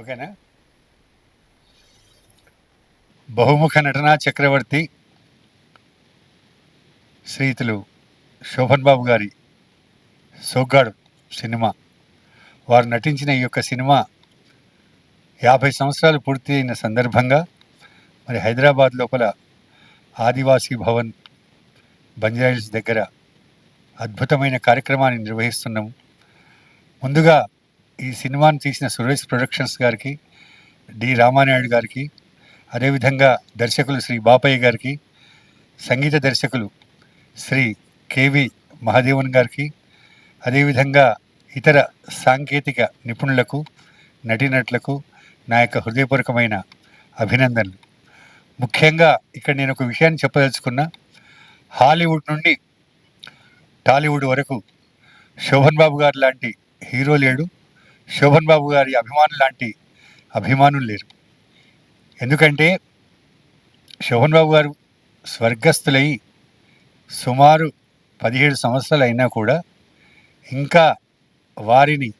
ఓకేనా. బహుముఖ నటనా చక్రవర్తి శ్రీయుతులు శోభన్ బాబు గారి సోగ్గాడు సినిమా, వారు నటించిన ఈ యొక్క సినిమా 50 సంవత్సరాలు పూర్తి అయిన సందర్భంగా మరి హైదరాబాద్ లోపల ఆదివాసీ భవన్ బంజారాహిల్స్ దగ్గర అద్భుతమైన కార్యక్రమాన్ని నిర్వహిస్తున్నాము. ముందుగా ఈ సినిమాను తీసిన సురేష్ ప్రొడక్షన్స్ గారికి, డి రామానాయుడు గారికి, అదేవిధంగా దర్శకులు శ్రీ బాపయ్య గారికి, సంగీత దర్శకులు శ్రీ కేవి మహాదేవన్ గారికి, అదేవిధంగా ఇతర సాంకేతిక నిపుణులకు, నటీనటులకు నా యొక్క హృదయపూర్వకమైన అభినందనలు. ముఖ్యంగా ఇక్కడ నేను ఒక విషయాన్ని చెప్పదలుచుకున్నా. హాలీవుడ్ నుండి టాలీవుడ్ వరకు శోభన్ బాబు గారు లాంటి హీరో లేడు, శోభన్ బాబు గారి అభిమానులు లాంటి అభిమానులు లేరు. ఎందుకంటే శోభన్ బాబు గారు స్వర్గస్థులై సుమారు 17 సంవత్సరాలు అయినా కూడా ఇంకా వారిని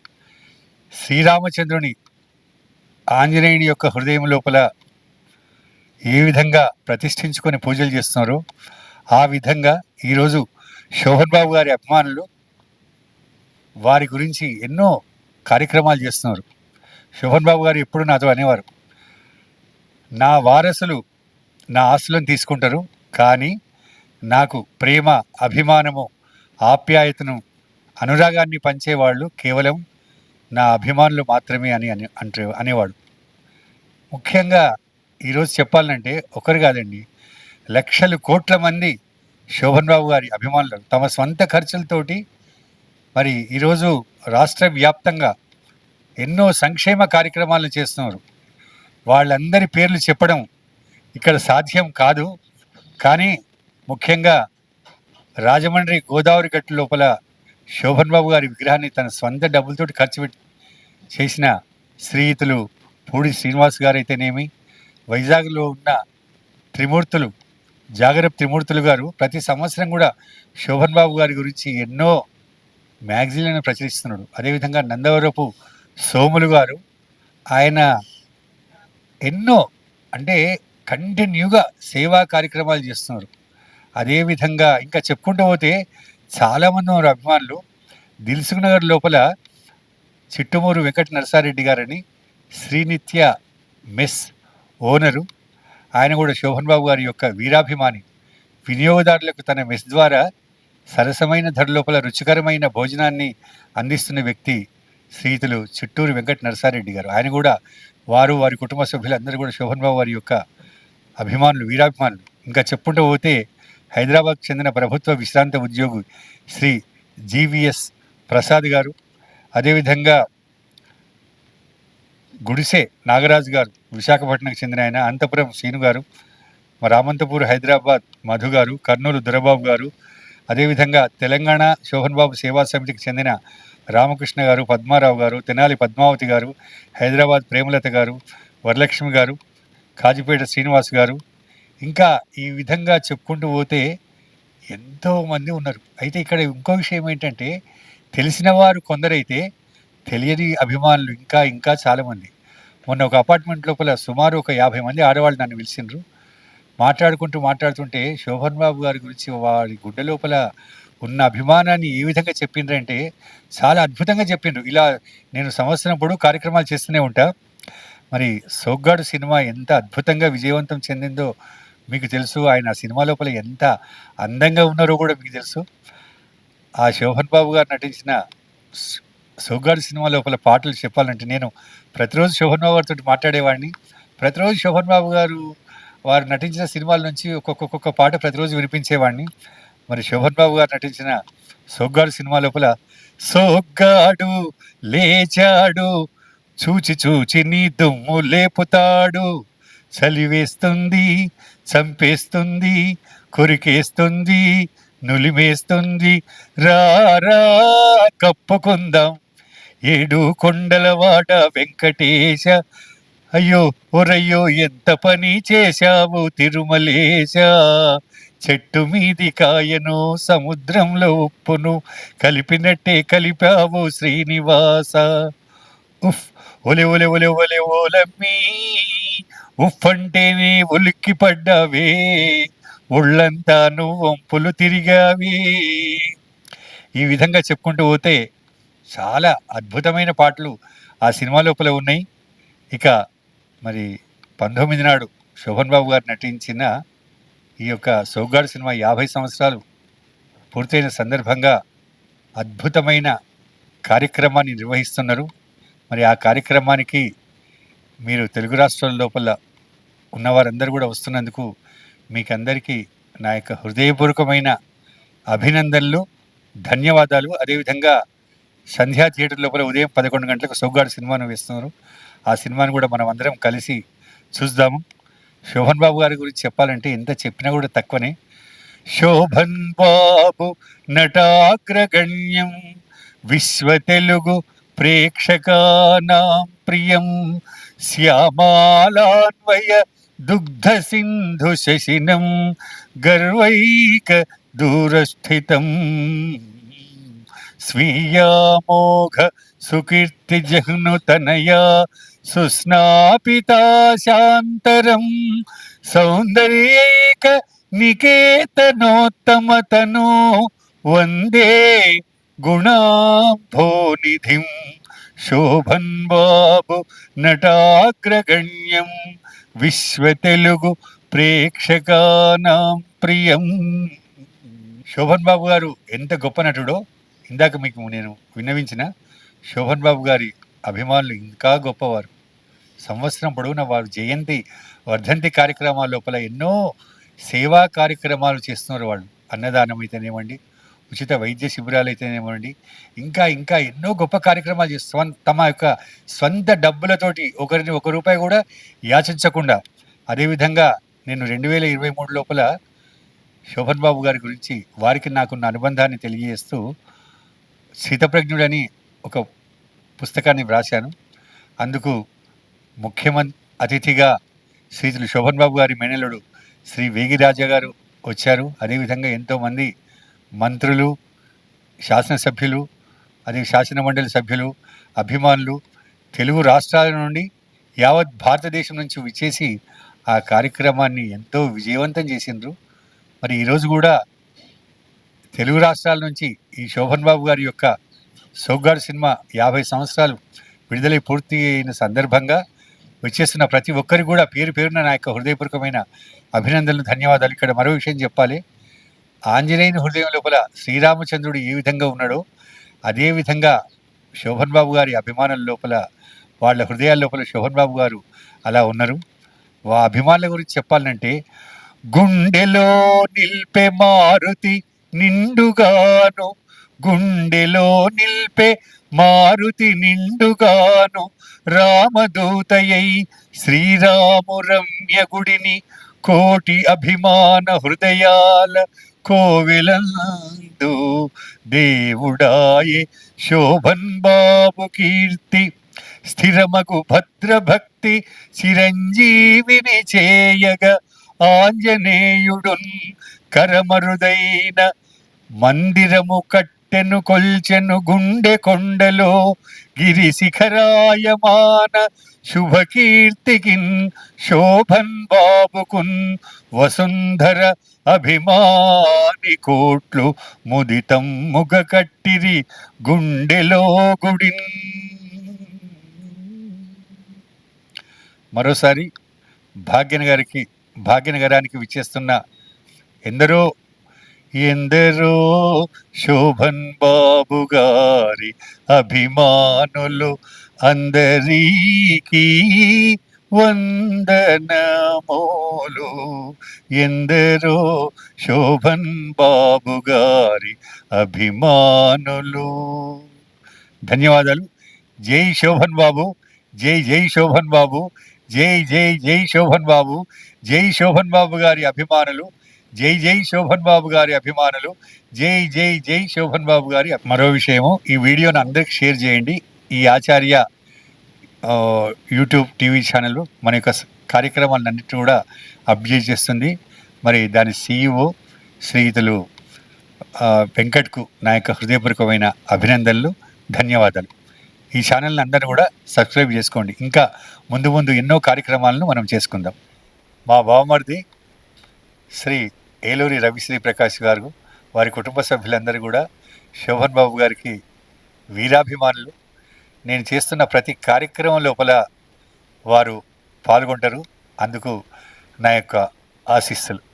శ్రీరామచంద్రుని ఆంజనేయుని యొక్క హృదయం లోపల ఏ విధంగా ప్రతిష్ఠించుకొని పూజలు చేస్తున్నారో ఆ విధంగా ఈరోజు శోభన్ బాబు గారి అభిమానులు వారి గురించి ఎన్నో కార్యక్రమాలు చేస్తున్నారు. శోభన్ బాబు గారు ఎప్పుడు నాతో అనేవారు, నా వారసులు నా ఆస్తులను తీసుకుంటారు, కానీ నాకు ప్రేమ, అభిమానము, ఆప్యాయతను, అనురాగాన్ని పంచేవాళ్ళు కేవలం నా అభిమానులు మాత్రమే అని అనేవాడు. ముఖ్యంగా ఈరోజు చెప్పాలంటే ఒకరు కాదండి, లక్షలు కోట్ల మంది శోభన్ బాబు గారి అభిమానులు తమ స్వంత ఖర్చులతోటి మరి ఈరోజు రాష్ట్ర వ్యాప్తంగా ఎన్నో సంక్షేమ కార్యక్రమాలను చేస్తున్నారు. వాళ్ళందరి పేర్లు చెప్పడం ఇక్కడ సాధ్యం కాదు. కానీ ముఖ్యంగా రాజమండ్రి గోదావరి గట్టు లోపల శోభన్ బాబు గారి విగ్రహాన్ని తన స్వంత డబ్బులతోటి ఖర్చు పెట్టి చేసిన శ్రీయుతులు పూడి శ్రీనివాస్ గారు అయితేనేమి, వైజాగ్లో ఉన్న త్రిమూర్తులు జాగరప్ త్రిమూర్తులు గారు ప్రతి సంవత్సరం కూడా శోభన్ బాబు గారి గురించి ఎన్నో మ్యాగజైన్లను ప్రచురిస్తున్నాడు. అదేవిధంగా నందవరపు సోములు గారు, ఆయన ఎన్నో అంటే కంటిన్యూగా సేవా కార్యక్రమాలు చేస్తున్నారు. అదేవిధంగా ఇంకా చెప్పుకుంటూ పోతే చాలామంది ఉన్నారు అభిమానులు. దిల్సుఖ్ నగర్ లోపల చిట్టుమూరు వెంకట నరసారెడ్డి గారని శ్రీనిత్య మెస్ ఓనరు, ఆయన కూడా శోభన్ బాబు గారి యొక్క వీరాభిమాని. వినియోగదారులకు తన మెస్ ద్వారా సరసమైన ధర లోపల రుచికరమైన భోజనాన్ని అందిస్తున్న వ్యక్తి శ్రీయుతులు చిట్టూరు వెంకట నరసారెడ్డి గారు. ఆయన కూడా వారి కుటుంబ సభ్యులందరూ కూడా శోభన్ బాబు వారి యొక్క అభిమానులు, వీరాభిమానులు. ఇంకా చెప్పుకుంటూ పోతే హైదరాబాద్కు చెందిన ప్రభుత్వ విశ్రాంత ఉద్యోగి శ్రీ జీవీఎస్ ప్రసాద్ గారు, అదేవిధంగా గుడిసె నాగరాజు గారు విశాఖపట్నంకి చెందిన ఆయన, అంతపురం శ్రీను గారు, రామంతపూర్ హైదరాబాద్ మధు గారు, కర్నూలు దొరబాబు గారు, అదేవిధంగా తెలంగాణ శోభన్ బాబు సేవా సమితికి చెందిన రామకృష్ణ గారు, పద్మారావు గారు, తెనాలి పద్మావతి గారు, హైదరాబాద్ ప్రేమలత గారు, వరలక్ష్మి గారు, కాజిపేట శ్రీనివాస్ గారు, ఇంకా ఈ విధంగా చెప్పుకుంటూ పోతే ఎంతోమంది ఉన్నారు. అయితే ఇక్కడ ఇంకో విషయం ఏంటంటే, తెలిసిన వారు కొందరైతే తెలియని అభిమానులు ఇంకా ఇంకా చాలామంది. మొన్న ఒక అపార్ట్మెంట్ లోపల సుమారు ఒక 50 మంది ఆడవాళ్ళు నన్ను పిలిచిండ్రు. మాట్లాడుతుంటే శోభన్ బాబు గారి గురించి వారి గుడ్డ లోపల ఉన్న అభిమానాన్ని ఏ విధంగా చెప్పిండ్రంటే చాలా అద్భుతంగా చెప్పిండ్రు. ఇలా నేను సంవత్సరం పొడవు కార్యక్రమాలు చేస్తూనే ఉంటా. మరి సోగ్గాడు సినిమా ఎంత అద్భుతంగా విజయవంతం చెందిందో మీకు తెలుసు. ఆయన సినిమా లోపల ఎంత అందంగా ఉన్నారో కూడా మీకు తెలుసు. ఆ శోభన్ బాబు గారు నటించిన సోగ్గాడు సినిమా లోపల పాటలు చెప్పాలంటే నేను ప్రతిరోజు శోభన్ బాబు గారితో మాట్లాడేవాడిని. ప్రతిరోజు శోభన్ బాబు గారు వారు నటించిన సినిమాల నుంచి ఒక్కొక్క పాట ప్రతిరోజు వినిపించేవాడిని. మరి శోభన్ బాబు గారు నటించిన సోగ్గాడు సినిమా లోపల సోగ్గాడు లేచాడు, చూచి చూచి నీ దుమ్ము లేపుతాడు, చలివేస్తుంది, చంపేస్తుంది, కొరికేస్తుంది, నులిమేస్తుంది, రారా కప్పుకుందాం, ఏడు కొండలవాడ వెంకటేశ, అయ్యో ఒరయ్యో ఎంత పని చేశావు తిరుమలేశ, చెట్టు మీది కాయను సముద్రంలో ఉప్పును కలిపినట్టే కలిపావు శ్రీనివాస, ఉఫ్ ఒలె ఒలె ఒలె ఒలె ఓలమ్మీ ఉఫ్ఫంటేనే ఉలిక్కి పడ్డావే, ఒళ్ళంతా నువ్వొంపులు తిరిగావే. ఈ విధంగా చెప్పుకుంటూ పోతే చాలా అద్భుతమైన పాటలు ఆ సినిమా లోపల ఉన్నాయి. ఇక మరి 19 నాడు శోభన్ బాబు గారు నటించిన ఈ యొక్క సోగ్గాడు సినిమా 50 సంవత్సరాలు పూర్తయిన సందర్భంగా అద్భుతమైన కార్యక్రమాన్ని నిర్వహిస్తున్నారు. మరి ఆ కార్యక్రమానికి మీరు తెలుగు రాష్ట్రాల లోపల ఉన్నవారందరూ కూడా వస్తున్నందుకు మీకందరికీ నా యొక్క హృదయపూర్వకమైన అభినందనలు, ధన్యవాదాలు. అదేవిధంగా సంధ్యా థియేటర్ లోపల ఉదయం 11 గంటలకు సోగ్గాడు సినిమాను వేస్తున్నారు. ఆ సినిమాను కూడా మనం అందరం కలిసి చూద్దాము. శోభన్ బాబు గారి గురించి చెప్పాలంటే ఎంత చెప్పినా కూడా తక్కువనే. శోభన్ బాబు నటాగ్రగణ్యం, విశ్వ తెలుగు ప్రేక్షకానాం ప్రియం, శ్యామాలాన్వయ దుగ్ధ సింధు శశినం గర్వైక దూరస్థితం, స్వీయామోఘ సుకీర్తి జహ్నుతనయా సుస్నాపితా శాంతరం, సౌందర్యైక నికేతనోత్తమతనో వందే గుణాంభోనిధిం. శోభన్ బాబు నటాగ్రగణ్యం, విశ్వ తెలుగు ప్రేక్షకానాం ప్రియం. శోభన్ బాబు గారు ఎంత గొప్ప నటుడో ఇందాక మీకు నేను విన్నవించిన శోభన్ బాబు గారి అభిమానులు ఇంకా గొప్పవారు. సంవత్సరం పొడవునా వారు జయంతి, వర్ధంతి కార్యక్రమాల లోపల ఎన్నో సేవా కార్యక్రమాలు చేస్తున్నారు. వాళ్ళు అన్నదానం అయితేనేమండి, ఉచిత వైద్య శిబిరాలు అయితేనేమండి, ఇంకా ఇంకా ఎన్నో గొప్ప కార్యక్రమాలు చేస్తూ తమ యొక్క స్వంత డబ్బులతోటి ఒకరిని ఒక రూపాయి కూడా యాచించకుండా. అదేవిధంగా నేను 2023 లోపల శోభన్ బాబు గారి గురించి వారికి నాకున్న అనుబంధాన్ని తెలియజేస్తూ స్థితప్రజ్ఞుడని ఒక పుస్తకాన్ని వ్రాశాను. అందుకు అతిథిగా శ్రీతులు శోభన్ బాబు గారి మేనల్లుడు శ్రీ వేగిరాజా గారు వచ్చారు. అదేవిధంగా ఎంతోమంది మంత్రులు, శాసనసభ్యులు, అదే శాసన మండలి సభ్యులు, అభిమానులు తెలుగు రాష్ట్రాల నుండి యావత్ భారతదేశం నుంచి విచ్చేసి ఆ కార్యక్రమాన్ని ఎంతో విజయవంతం చేసిండ్రు. మరి ఈరోజు కూడా తెలుగు రాష్ట్రాల నుంచి ఈ శోభన్ బాబు గారి యొక్క సోగ్గాడు సినిమా 50 సంవత్సరాలు విడుదలై పూర్తి అయిన సందర్భంగా వచ్చేస్తున్న ప్రతి ఒక్కరికి కూడా పేరు పేరున నా యొక్క హృదయపూర్వకమైన అభినందనలు, ధన్యవాదాలు. ఇక్కడ మరో విషయం చెప్పాలి. ఆంజనేయుని హృదయం లోపల శ్రీరామచంద్రుడు ఏ విధంగా ఉన్నాడో అదేవిధంగా శోభన్ బాబు గారి అభిమానుల లోపల, వాళ్ళ హృదయాల లోపల శోభన్ బాబు గారు అలా ఉన్నారు. ఆ అభిమానుల గురించి చెప్పాలంటే, గుండెలో నిల్పే మారుతి నిండుగాను, గుండెలో నిల్పే మారుతి నిండుగాను, రామదూతయై శ్రీరాము రమ్య గుడిని కోటి అభిమాన హృదయాల కోవెలందు దేవుడాయే శోభన్ బాబు కీర్తి, స్థిరమగు భద్రభక్తి చిరంజీవిని చేయగ, ఆంజనేయుడున్ కరమరుదైన మందిరము కట్టెను కొల్చెను, గుండె కొండలో గిరి శిఖరాయమాన శుభకీర్తికిన్, శోభన్ బాబుకున్ వసుంధర అభిమాని కోట్లు ముదితం ముగ కట్టిరి గుండెలో గుడిన్. మరోసారి భాగ్యనగరానికి విచ్చేస్తున్న ఎందరో శోభన్ బాబు గారి అభిమానులు అందరికీ వందనమోలు, ఎందరో శోభన్ బాబు గారి అభిమానులు. ధన్యవాదాలు. జై శోభన్ బాబు, జై జై శోభన్ బాబు, జై జై జై శోభన్ బాబు, జై శోభన్ బాబు గారి అభిమానులు, జై జై శోభన్ బాబు గారి అభిమానులు, జై జై జై శోభన్ బాబు గారి. మరో విషయము, ఈ వీడియోను అందరికి షేర్ చేయండి. ఈ ఆచార్య యూట్యూబ్ టీవీ ఛానల్ మన యొక్క కార్యక్రమాలన్నింటినీ కూడా అప్డేట్ చేస్తుంది. మరి దాని CEO శ్రీయుతులు వెంకట్కు నా యొక్క హృదయపూర్వకమైన అభినందనలు, ధన్యవాదాలు. ఈ ఛానల్ని అందరూ కూడా సబ్స్క్రైబ్ చేసుకోండి. ఇంకా ముందు ముందు ఎన్నో కార్యక్రమాలను మనం చేసుకుందాం. మా బావమరిది శ్రీ ఏలూరి రవిశ్రీ ప్రకాష్ గారు, వారి కుటుంబ సభ్యులందరూ కూడా శోభన్ బాబు గారికి వీరాభిమానులు. నేను చేస్తున్న ప్రతి కార్యక్రమం లోపల వారు పాల్గొంటారు. అందుకు నా యొక్క ఆశీస్సులు.